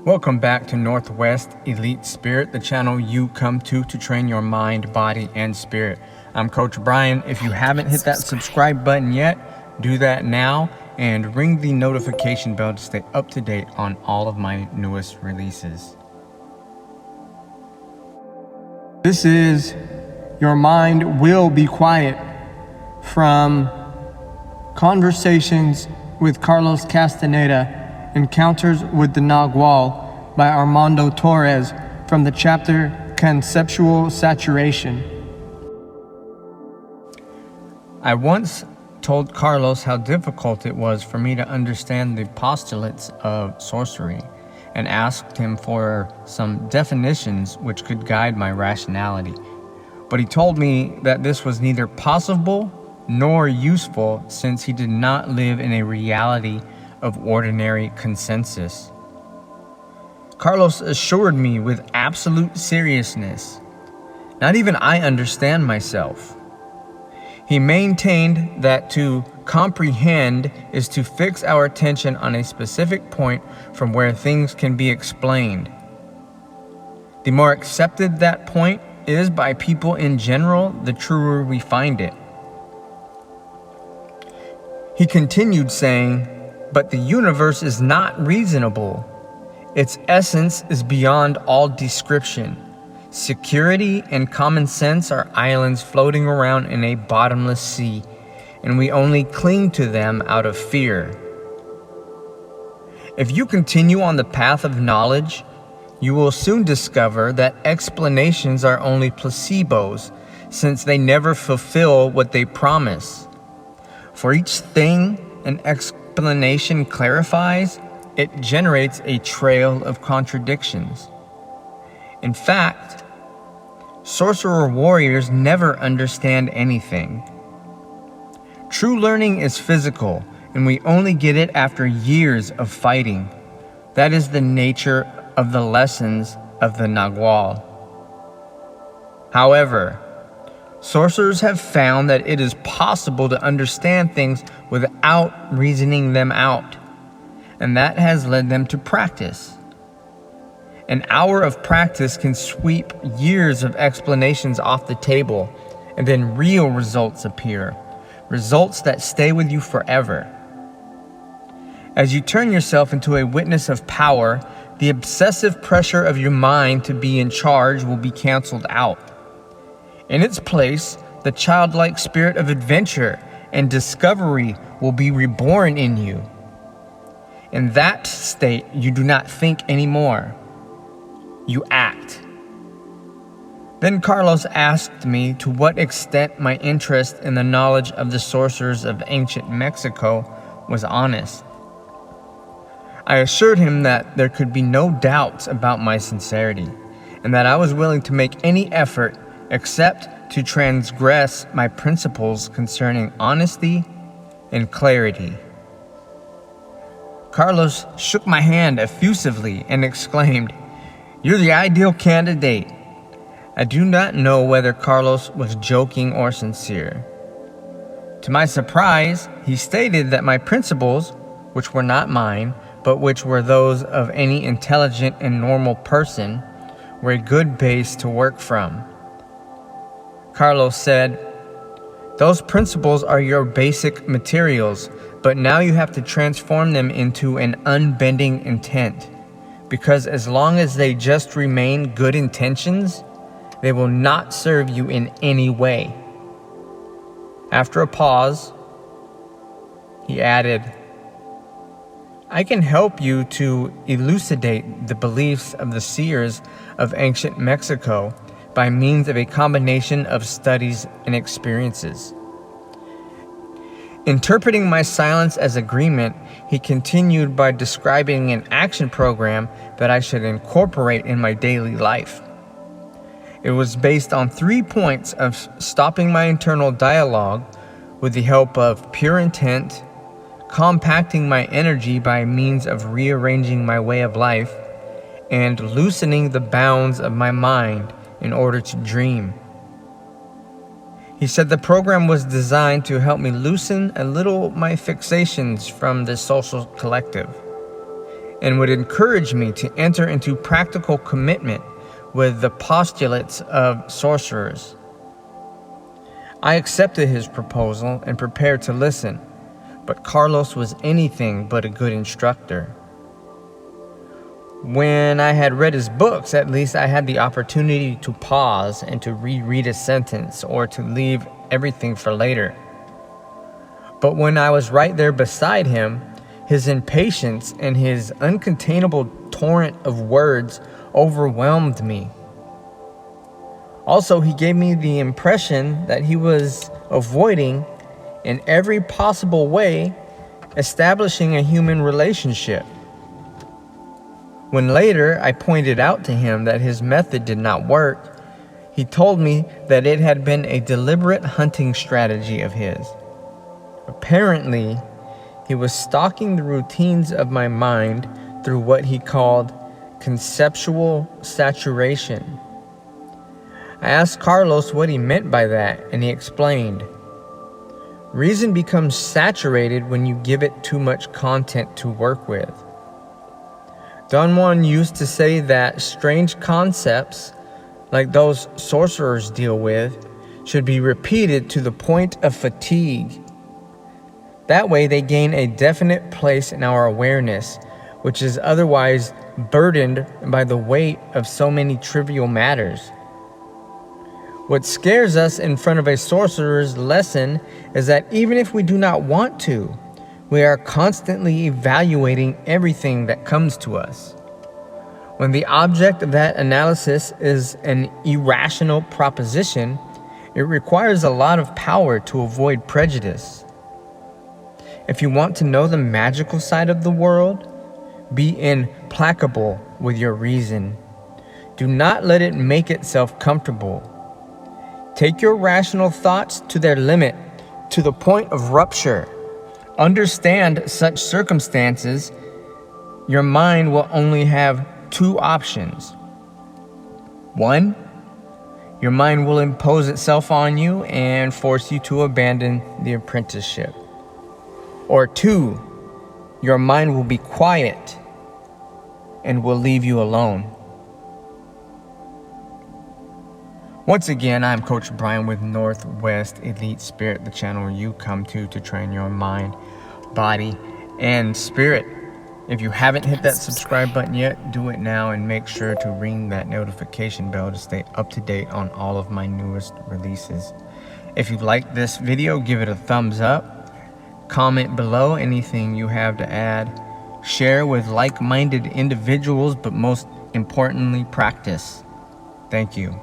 Welcome back to Northwest Elite Spirit, the channel you come to train your mind, body, and spirit. I'm Coach Brian. If you haven't hit that subscribe button yet, do that now and ring the notification bell to stay up to date on all of my newest releases. This is Your Mind Will Be Quiet from Conversations with Carlos Castaneda, Encounters with the Nagual by Armando Torres from the chapter Conceptual Saturation. I once told Carlos how difficult it was for me to understand the postulates of sorcery and asked him for some definitions which could guide my rationality. But he told me that this was neither possible nor useful since he did not live in a reality of ordinary consensus. Carlos assured me with absolute seriousness, not even I understand myself. He maintained that to comprehend is to fix our attention on a specific point from where things can be explained. The more accepted that point is by people in general, the truer we find it. He continued saying, but the universe is not reasonable. Its essence is beyond all description. Security and common sense are islands floating around in a bottomless sea, and we only cling to them out of fear. If you continue on the path of knowledge, you will soon discover that explanations are only placebos, since they never fulfill what they promise. For each thing an explanation clarifies, it generates a trail of contradictions. In fact, sorcerer warriors never understand anything. True learning is physical, and we only get it after years of fighting. That is the nature of the lessons of the Nagual. However, sorcerers have found that it is possible to understand things without reasoning them out, and that has led them to practice. An hour of practice can sweep years of explanations off the table, and then real results appear, results that stay with you forever. As you turn yourself into a witness of power, the obsessive pressure of your mind to be in charge will be canceled out. In its place, the childlike spirit of adventure and discovery will be reborn in you. In that state, you do not think anymore. You act. Then Carlos asked me to what extent my interest in the knowledge of the sorcerers of ancient Mexico was honest. I assured him that there could be no doubts about my sincerity, and that I was willing to make any effort except to transgress my principles concerning honesty and clarity. Carlos shook my hand effusively and exclaimed, "You're the ideal candidate." I do not know whether Carlos was joking or sincere. To my surprise, he stated that my principles, which were not mine, but which were those of any intelligent and normal person, were a good base to work from. Carlos said, "Those principles are your basic materials, but now you have to transform them into an unbending intent, because as long as they just remain good intentions, they will not serve you in any way." After a pause, he added, "I can help you to elucidate the beliefs of the seers of ancient Mexico by means of a combination of studies and experiences." Interpreting my silence as agreement, he continued by describing an action program that I should incorporate in my daily life. It was based on 3 points of stopping my internal dialogue with the help of pure intent, compacting my energy by means of rearranging my way of life, and loosening the bounds of my mind in order to dream. He said the program was designed to help me loosen a little my fixations from the social collective. and would encourage me to enter into practical commitment with the postulates of sorcerers. I accepted his proposal and prepared to listen, but Carlos was anything but a good instructor. When I had read his books, at least I had the opportunity to pause and to reread a sentence or to leave everything for later. But when I was right there beside him, his impatience and his uncontainable torrent of words overwhelmed me. Also, he gave me the impression that he was avoiding, in every possible way, establishing a human relationship. When later I pointed out to him that his method did not work, he told me that it had been a deliberate hunting strategy of his. Apparently, he was stalking the routines of my mind through what he called conceptual saturation. I asked Carlos what he meant by that, and he explained. Reason becomes saturated when you give it too much content to work with. Don Juan used to say that strange concepts, like those sorcerers deal with, should be repeated to the point of fatigue. That way they gain a definite place in our awareness, which is otherwise burdened by the weight of so many trivial matters. What scares us in front of a sorcerer's lesson is that even if we do not want to, we are constantly evaluating everything that comes to us. When the object of that analysis is an irrational proposition, it requires a lot of power to avoid prejudice. If you want to know the magical side of the world, be implacable with your reason. Do not let it make itself comfortable. Take your rational thoughts to their limit, to the point of rupture. Understand such circumstances. Your mind will only have two options. One, your mind will impose itself on you and force you to abandon the apprenticeship. Or two, your mind will be quiet and will leave you alone. Once again, I'm Coach Brian with Northwest Elite Spirit, the channel where you come to train your mind, body, and spirit. If you haven't hit that subscribe button yet, do it now and make sure to ring that notification bell to stay up to date on all of my newest releases. If you like this video, give it a thumbs up. Comment below anything you have to add. Share with like-minded individuals, but most importantly, practice. Thank you.